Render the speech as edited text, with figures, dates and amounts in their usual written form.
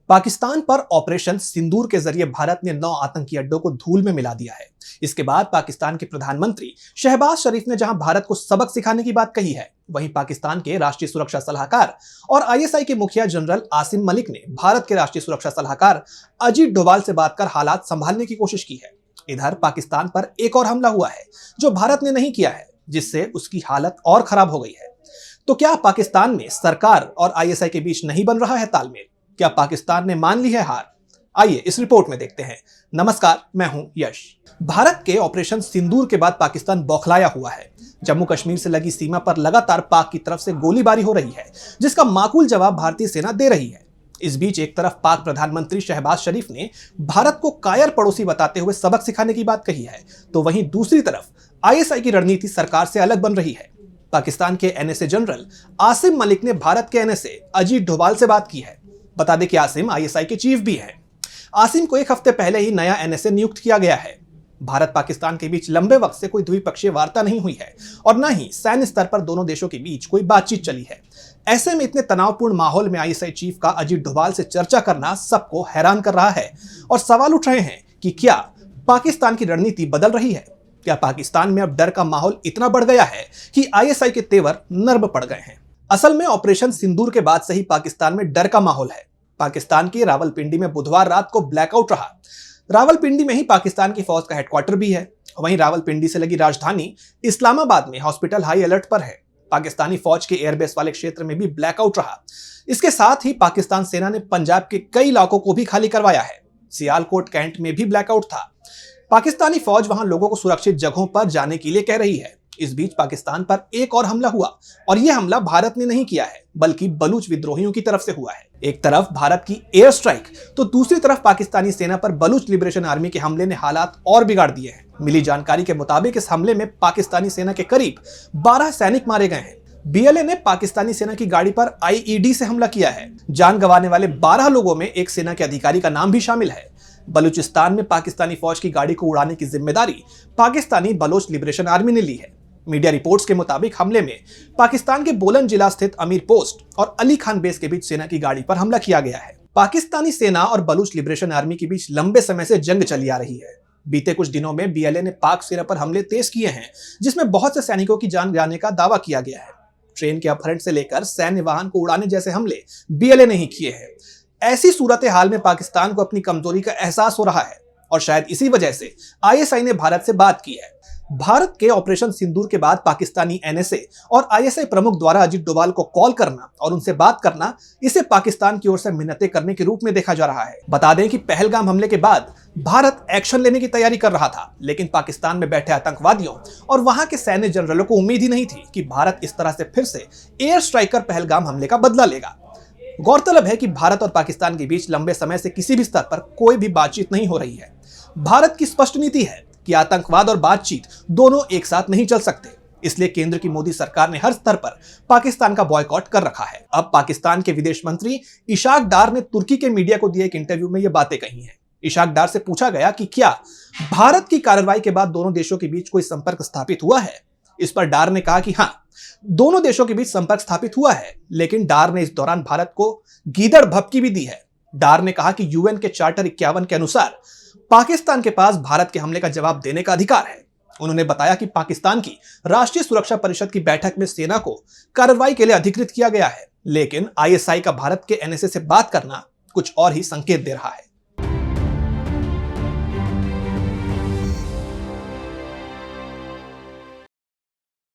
पाकिस्तान पर ऑपरेशन सिंदूर के जरिए भारत ने 9 आतंकी अड्डों को धूल में मिला दिया है। इसके बाद पाकिस्तान के प्रधानमंत्री शहबाज शरीफ ने जहां भारत को सबक सिखाने की बात कही है, वहीं पाकिस्तान के राष्ट्रीय सुरक्षा सलाहकार और आईएसआई के मुखिया जनरल आसिम मलिक ने भारत के राष्ट्रीय सुरक्षा सलाहकार अजीत डोभाल से बात कर हालात संभालने की कोशिश की है। इधर पाकिस्तान पर एक और हमला हुआ है जो भारत ने नहीं किया है, जिससे उसकी हालत और खराब हो गई है। तो क्या पाकिस्तान में सरकार और आईएसआई के बीच नहीं बन रहा है तालमेल? क्या पाकिस्तान ने मान ली है हार? आइए इस रिपोर्ट में देखते हैं। नमस्कार, मैं हूं यश। भारत के ऑपरेशन सिंदूर के बाद पाकिस्तान बौखलाया हुआ है। जम्मू कश्मीर से लगी सीमा पर लगातार पाक की तरफ से गोलीबारी हो रही है, जिसका माकूल जवाब भारतीय सेना दे रही है। इस बीच एक तरफ पाक प्रधानमंत्री शहबाज शरीफ ने भारत को कायर पड़ोसी बताते हुए सबक सिखाने की बात कही है, तो वहीं दूसरी तरफ आईएसआई की रणनीति सरकार से अलग बन रही है। पाकिस्तान के एनएसए जनरल आसिम मलिक ने भारत के एनएसए अजीत डोभाल से बात की है। बता दें कि आसिम आईएसआई के चीफ भी हैं। आसिम को एक हफ्ते पहले ही नया एनएसए नियुक्त किया गया है। भारत पाकिस्तान के बीच लंबे वक्त से कोई द्विपक्षीय वार्ता नहीं हुई है और न ही सैन्य स्तर पर दोनों देशों के बीच कोई बातचीत चली है। ऐसे में इतने तनावपूर्ण माहौल में आईएसआई चीफ का अजीत डोभाल से चर्चा करना सबको हैरान कर रहा है और सवाल उठ रहे हैं कि क्या पाकिस्तान की रणनीति बदल रही है? क्या पाकिस्तान में अब डर का माहौल इतना बढ़ गया है कि आईएसआई के तेवर नर्म पड़ गए हैं? असल में ऑपरेशन सिंदूर के बाद से ही पाकिस्तान में डर का माहौल है। पाकिस्तान की रावलपिंडी में बुधवार रात को ब्लैकआउट रहा। रावलपिंडी में ही पाकिस्तान की फौज का हेडक्वार्टर भी है। वहीं रावलपिंडी से लगी राजधानी इस्लामाबाद में हॉस्पिटल हाई अलर्ट पर है। पाकिस्तानी फौज के एयरबेस वाले क्षेत्र में भी ब्लैकआउट रहा। इसके साथ ही पाकिस्तान सेना ने पंजाब के कई इलाकों को भी खाली करवाया है। सियालकोट कैंट में भी ब्लैकआउट था। पाकिस्तानी फौज वहां लोगों को सुरक्षित जगहों पर जाने के लिए कह रही है। इस बीच पाकिस्तान पर एक और हमला हुआ और यह हमला भारत ने नहीं किया है, बल्कि बलूच विद्रोहियों की तरफ से हुआ है। एक तरफ भारत की एयर स्ट्राइक तो दूसरी तरफ पाकिस्तानी सेना पर बलूच लिबरेशन आर्मी के हमले ने हालात और बिगाड़ दिए हैं। मिली जानकारी के मुताबिक इस हमले में पाकिस्तानी सेना के करीब 12 सैनिक मारे गए हैं। बीएलए ने पाकिस्तानी सेना की गाड़ी पर आईईडी से हमला किया है। जान गंवाने वाले 12 लोगों में एक सेना के अधिकारी का नाम भी शामिल है। बलूचिस्तान में पाकिस्तानी फौज की गाड़ी को उड़ाने की जिम्मेदारी पाकिस्तानी बलोच लिबरेशन आर्मी ने ली है। मीडिया रिपोर्ट्स के मुताबिक हमले में पाकिस्तान के बोलन जिला स्थित अमीर पोस्ट और अली खान बेस के बीच सेना की गाड़ी पर हमला किया गया है। पाकिस्तानी सेना और बलूच लिबरेशन आर्मी के बीच लंबे समय से जंग चली आ रही है। बीते कुछ दिनों में बीएलए ने पाक सेना पर हमले तेज किए हैं, जिसमें बहुत से सैनिकों की जान जाने का दावा किया गया है। ट्रेन के अपहरण से लेकर सैन्य वाहन को उड़ाने जैसे हमले बीएलए ने ही किए हैं। ऐसी सूरत हाल में पाकिस्तान को अपनी कमजोरी का एहसास हो रहा है और शायद इसी वजह से आईएसआई ने भारत से बात की है। भारत के ऑपरेशन सिंदूर के बाद पाकिस्तानी एनएसए और आईएसआई प्रमुख द्वारा अजीत डोभाल को कॉल करना और उनसे बात करना, इसे पाकिस्तान की ओर से मिन्नतें करने के रूप में देखा जा रहा है। बता दें कि पहलगाम हमले के बाद भारत एक्शन लेने की तैयारी कर रहा था, लेकिन पाकिस्तान में बैठे आतंकवादियों और वहां के सैन्य जनरलों को उम्मीद ही नहीं थी कि भारत इस तरह से फिर से एयर स्ट्राइक कर पहलगाम हमले का बदला लेगा। गौरतलब है कि भारत और पाकिस्तान के बीच लंबे समय से किसी भी स्तर पर कोई भी बातचीत नहीं हो रही है। भारत की स्पष्ट नीति है कि आतंकवाद और बातचीत दोनों एक साथ नहीं चल सकते। इसलिए केंद्र की मोदी सरकार ने हर स्तर पर पाकिस्तान का बॉयकॉट कर रखा है। अब पाकिस्तान के विदेश मंत्री इशाक डार ने तुर्की के मीडिया को दिए एक इंटरव्यू में यह बातें कही हैं। इशाक डार से पूछा गया कि क्या भारत की कार्रवाई के बाद दोनों देशों के बीच कोई संपर्क स्थापित हुआ है। इस पर डार ने कहा कि हाँ, दोनों देशों के बीच संपर्क स्थापित हुआ है, लेकिन डार ने इस दौरान भारत को गीदड़ भभकी भी दी है। डार ने कहा कि यूएन के चार्टर 51 के अनुसार पाकिस्तान के पास भारत के हमले का जवाब देने का अधिकार है। उन्होंने बताया कि पाकिस्तान की राष्ट्रीय सुरक्षा परिषद की बैठक में सेना को कार्रवाई के लिए अधिकृत किया गया है, लेकिन आईएसआई का भारत के एनएसए से बात करना कुछ और ही संकेत दे रहा है।